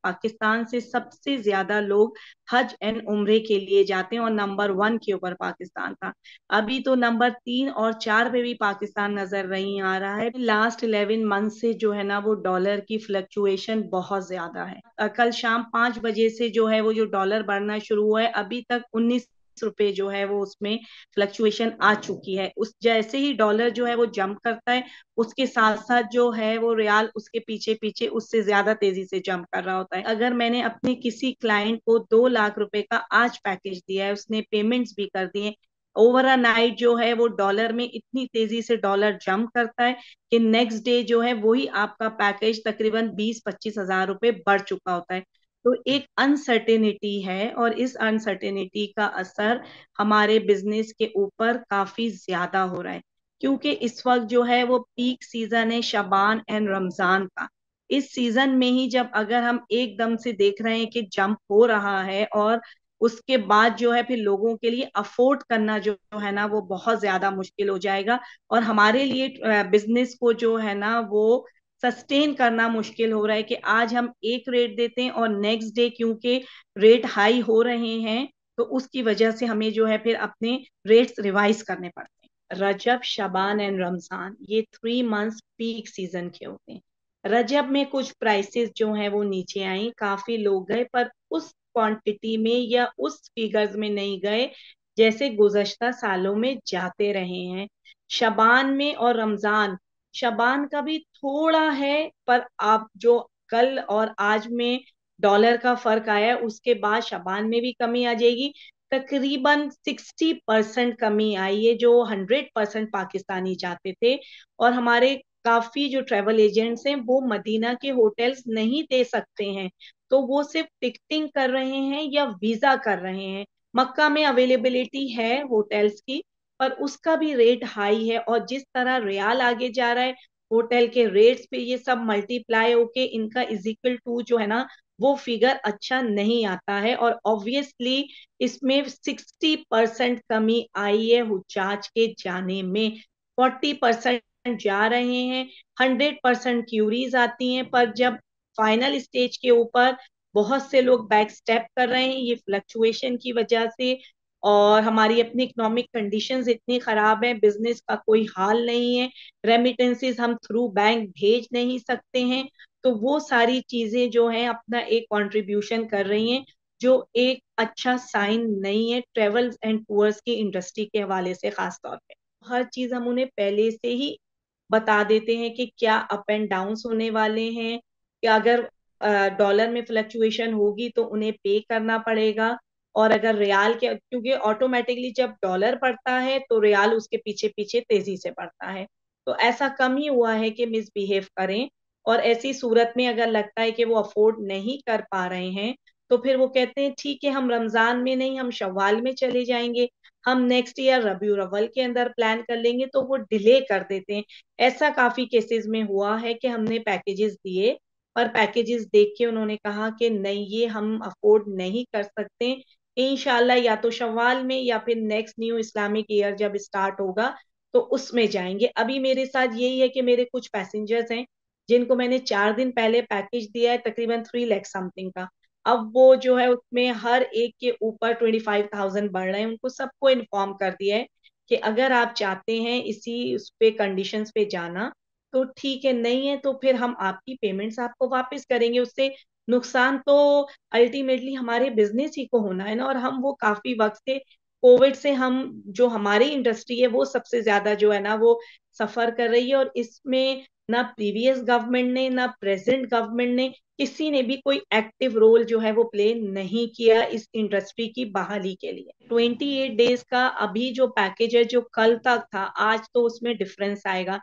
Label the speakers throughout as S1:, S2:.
S1: पाकिस्तान से सबसे ज्यादा लोग हज एंड उम्रे के लिए जाते हैं और नंबर 1 के ऊपर पाकिस्तान था। अभी तो नंबर 3 और 4 पे भी पाकिस्तान नजर नहीं आ रहा है। लास्ट 11 मंथ से जो है ना वो डॉलर की फ्लक्चुएशन बहुत ज्यादा है। कल शाम 5 बजे से जो है वो जो डॉलर बढ़ना शुरू हुआ है, अभी तक 19 रुपए जो है वो उसमें फ्लक्चुएशन आ चुकी है। उस जैसे ही डॉलर जो है वो जंप करता है, उसके साथ साथ जो है वो रियाल उसके पीछे पीछे उससे ज्यादा तेजी से जंप कर रहा होता है। अगर मैंने अपने किसी क्लाइंट को 2 लाख रुपए का आज पैकेज दिया है, उसने पेमेंट्स भी कर दिए, ओवर अ नाइट जो है वो डॉलर में इतनी तेजी से डॉलर जंप करता है कि नेक्स्ट डे जो है वही आपका पैकेज तकरीबन 20-25 हजार रुपए बढ़ चुका होता है। तो एक अनसर्टेनिटी है और इस अनसर्टेनिटी का असर हमारे बिजनेस के ऊपर काफी ज्यादा हो रहा है, क्योंकि इस वक्त जो है वो पीक सीजन है शबान एंड रमजान का। इस सीजन में ही जब अगर हम एकदम से देख रहे हैं कि जंप हो रहा है और उसके बाद जो है फिर लोगों के लिए अफोर्ड करना जो है ना वो बहुत ज्यादा मुश्किल हो जाएगा, और हमारे लिए बिजनेस को जो है ना वो सस्टेन करना मुश्किल हो रहा है कि आज हम एक रेट देते हैं और नेक्स्ट डे क्योंकि रेट हाई हो रहे हैं तो उसकी वजह से हमें जो है फिर अपने रेट्स रिवाइज करने पड़ते हैं। रजब, शबान एंड रमजान ये 3 मंथ्स पीक सीजन के होते हैं। रजब में कुछ प्राइसेस जो हैं वो नीचे आई, काफी लोग गए, पर उस क्वांटिटी में या उस फिगर्स में नहीं गए जैसे गुज़श्ता सालों में जाते रहे हैं। शबान में और रमजान, शबान का भी थोड़ा है, पर आप जो कल और आज में डॉलर का फर्क आया है उसके बाद शबान में भी कमी आ जाएगी। तकरीबन 60% कमी आई है जो 100% पाकिस्तानी चाहते थे। और हमारे काफी जो ट्रेवल एजेंट्स हैं वो मदीना के होटल्स नहीं दे सकते हैं, तो वो सिर्फ टिकटिंग कर रहे हैं या वीजा कर रहे हैं। मक्का में अवेलेबिलिटी है होटल्स की, पर उसका भी रेट हाई है, और जिस तरह रियाल आगे जा रहा है होटल के रेट्स पे ये सब मल्टीप्लाई होके इनका इजिकल टू जो है ना वो फिगर अच्छा नहीं आता है। और ऑब्वियसली इसमें 60% कमी आई है हुज्जाज के जाने में। 40% जा रहे हैं, 100% क्यूरीज आती हैं, पर जब फाइनल स्टेज के ऊपर बहुत से लोग बैक स्टेप कर रहे हैं ये फ्लक्चुएशन की वजह से। और हमारी अपनी इकोनॉमिक कंडीशंस इतनी खराब है, बिजनेस का कोई हाल नहीं है, रेमिटेंसेस हम थ्रू बैंक भेज नहीं सकते हैं। तो वो सारी चीजें जो हैं अपना एक कंट्रीब्यूशन कर रही हैं, जो एक अच्छा साइन नहीं है ट्रेवल एंड टूर्स की इंडस्ट्री के हवाले से खास तौर पे। हर चीज हम उन्हें पहले से ही बता देते हैं कि क्या अप एंड डाउन होने वाले हैं, कि अगर डॉलर में फ्लक्चुएशन होगी तो उन्हें पे करना पड़ेगा। और अगर रियाल के, क्योंकि ऑटोमेटिकली जब डॉलर बढ़ता है तो रियाल उसके पीछे पीछे तेजी से बढ़ता है, तो ऐसा कम ही हुआ है कि मिसबिहेव करें। और ऐसी सूरत में अगर लगता है कि वो अफोर्ड नहीं कर पा रहे हैं तो फिर वो कहते हैं ठीक है हम रमजान में नहीं, हम शव्वाल में चले जाएंगे, हम नेक्स्ट ईयर रबीउल अव्वल के अंदर प्लान कर लेंगे, तो वो डिले कर देते हैं। ऐसा काफी केसेस में हुआ है कि हमने पैकेजेस दिए, पर पैकेजेस देख के उन्होंने कहा कि नहीं ये हम अफोर्ड नहीं कर सकते, इंशाल्लाह या तो शव्वाल में या फिर नेक्स्ट न्यू इस्लामिक ईयर जब स्टार्ट होगा तो उसमें जाएंगे। अभी मेरे साथ यही है कि मेरे कुछ पैसेंजर्स हैं जिनको मैंने 4 दिन पहले पैकेज दिया है तकरीबन 3 लाख समथिंग का। अब वो जो है उसमें हर एक के ऊपर 25,000 बढ़ रहे हैं, उनको सबको इन्फॉर्म कर दिया है कि अगर आप चाहते हैं इसी उस पे कंडीशंस पे जाना तो ठीक है, नहीं है तो फिर हम आपकी पेमेंट्स आपको वापस करेंगे। उससे नुकसान तो अल्टीमेटली हमारे बिजनेस ही को होना है ना। और हम वो काफी वक्त से कोविड से हम जो हमारी इंडस्ट्री है वो सबसे ज्यादा जो है ना वो सफर कर रही है, और इसमें ना प्रीवियस गवर्नमेंट ने ना प्रेजेंट गवर्नमेंट ने किसी ने भी कोई एक्टिव रोल जो है वो प्ले नहीं किया इस इंडस्ट्री की बहाली के लिए। 28 डेज का अभी जो पैकेज है जो कल तक था, आज तो उसमें डिफरेंस आएगा,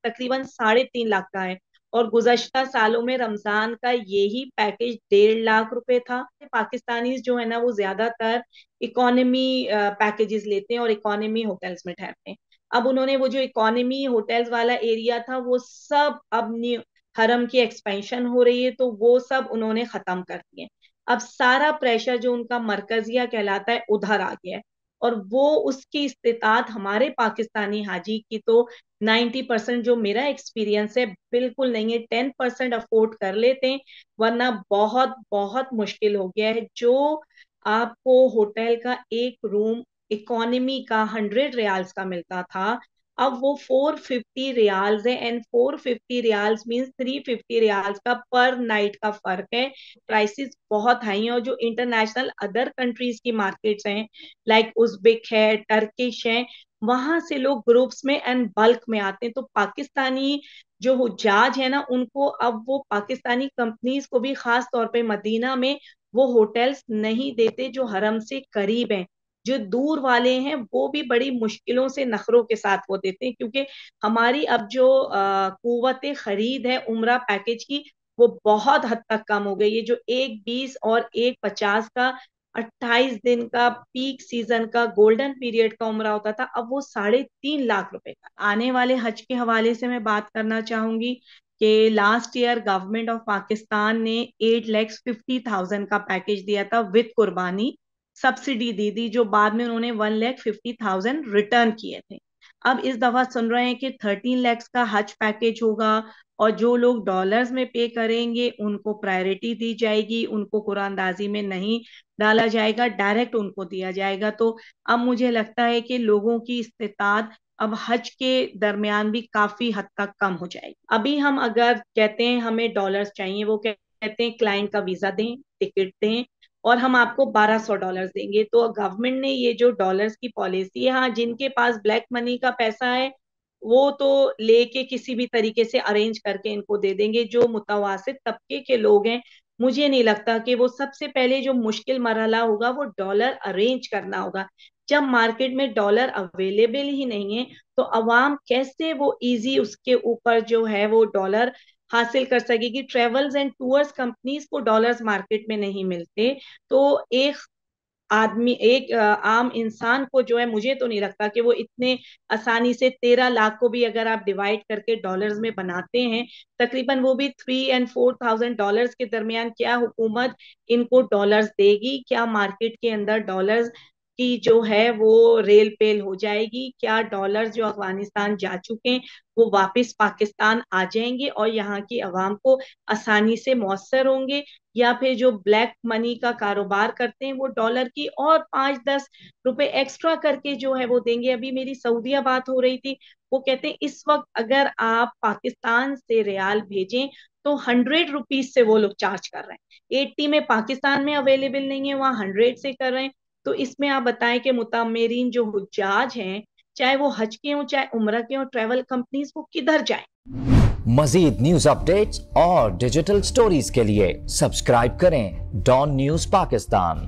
S1: तकरीबन 3.5 लाख का है। और गुजश्ता सालों में रमजान का यही पैकेज 1.5 लाख रुपए था। पाकिस्तानी जो है ना वो ज्यादातर इकोनॉमी पैकेजेस लेते हैं और इकोनॉमी होटल्स में ठहरते हैं। अब उन्होंने वो जो इकोनॉमी होटल्स वाला एरिया था वो सब अब न्यू हरम की एक्सपेंशन हो रही है तो वो सब उन्होंने खत्म कर दिए। अब सारा प्रेशर जो उनका मरकजिया कहलाता है उधर आ गया है। और वो उसकी इस्तेताद हमारे पाकिस्तानी हाजी की तो 90% जो मेरा एक्सपीरियंस है बिल्कुल नहीं है। 10% अफोर्ड कर लेते हैं, वरना बहुत बहुत मुश्किल हो गया है। जो आपको होटल का एक रूम इकोनॉमी का 100 रियाल्स का मिलता था, अब वो 450 रियाल्स है। एंड 450 रियाल्स मीन्स 350 रियाल्स का पर नाइट का फर्क है। प्राइसेस बहुत हाई हैं। और जो इंटरनेशनल अदर कंट्रीज की मार्केट्स हैं, लाइक उज्बेक है, टर्किश है, वहां से लोग ग्रुप्स में एंड बल्क में आते हैं। तो पाकिस्तानी जो हुज्जाज है ना, उनको अब वो पाकिस्तानी कंपनीज को भी खास तौर पे मदीना में वो होटल्स नहीं देते जो हरम से करीब हैं। जो दूर वाले हैं वो भी बड़ी मुश्किलों से नखरों के साथ वो देते हैं, क्योंकि हमारी अब जो कुव्वत खरीद है उम्रा पैकेज की, वो बहुत हद तक कम हो गई है। जो 1.20 और 1.50 का 28 दिन का पीक सीजन का गोल्डन पीरियड का उम्रा होता था, अब वो 3.5 लाख रुपए का। आने वाले हज के हवाले से मैं बात करना चाहूंगी कि last year government of Pakistan ने 8,50,000 का पैकेज दिया था विद कुर्बानी, सब्सिडी दी थी, जो बाद में उन्होंने 1,50,000 रिटर्न किए थे। अब इस दफा सुन रहे हैं कि 13 लाख का हज पैकेज होगा, और जो लोग डॉलर्स में पे करेंगे उनको प्रायोरिटी दी जाएगी, उनको कुरानदाजी में नहीं डाला जाएगा, डायरेक्ट उनको दिया जाएगा। तो अब मुझे लगता है कि लोगों की इस्तेताद अब हज के दरमियान भी काफी हद तक कम हो जाएगी। अभी हम अगर कहते हैं हमें डॉलर्स चाहिए, वो कहते हैं क्लाइंट का वीजा दें, टिकट दें, और हम आपको $1,200 देंगे। तो गवर्नमेंट ने ये जो डॉलर्स की पॉलिसी है, हाँ जिनके पास ब्लैक मनी का पैसा है वो तो लेके किसी भी तरीके से अरेंज करके इनको दे देंगे। जो मुतवासित तबके के लोग हैं, मुझे नहीं लगता कि वो सबसे पहले जो मुश्किल मरहला होगा वो डॉलर अरेंज करना होगा। जब मार्केट में डॉलर अवेलेबल ही नहीं है, तो अवाम कैसे वो इजी उसके ऊपर जो है वो डॉलर हासिल कर सकेगी। ट्रेवल्स एंड टूर्स कंपनीज को डॉलर्स मार्केट में नहीं मिलते। तो एक आदमी, एक आम इंसान को जो है, मुझे तो नहीं लगता कि वो इतने आसानी से 13 लाख को भी अगर आप डिवाइड करके डॉलर्स में बनाते हैं, तकरीबन वो भी 3 और 4,000 डॉलर्स के दरमियान, क्या हुकूमत इनको डॉलर्स देगी? क्या मार्केट के अंदर डॉलर्स की जो है वो रेल पेल हो जाएगी? क्या डॉलर्स जो अफगानिस्तान जा चुके हैं वो वापस पाकिस्तान आ जाएंगे और यहाँ की आवाम को आसानी से मौसर होंगे? या फिर जो ब्लैक मनी का कारोबार करते हैं वो डॉलर की और 5-10 रुपए एक्स्ट्रा करके जो है वो देंगे? अभी मेरी सऊदीया बात हो रही थी, वो कहते हैं इस वक्त अगर आप पाकिस्तान से रियाल भेजें तो 100 रुपीज से वो लोग चार्ज कर रहे हैं। 80 में पाकिस्तान में अवेलेबल नहीं है, वहां 100 से कर रहे हैं। तो इसमें आप बताएं कि मुतामरीन जो हुज्जाज हैं, चाहे वो हज के हों चाहे उम्रा के हों, ट्रैवल कंपनीज वो किधर जाएं?
S2: मजीद न्यूज अपडेट्स और डिजिटल स्टोरीज के लिए सब्सक्राइब करें डॉन न्यूज पाकिस्तान।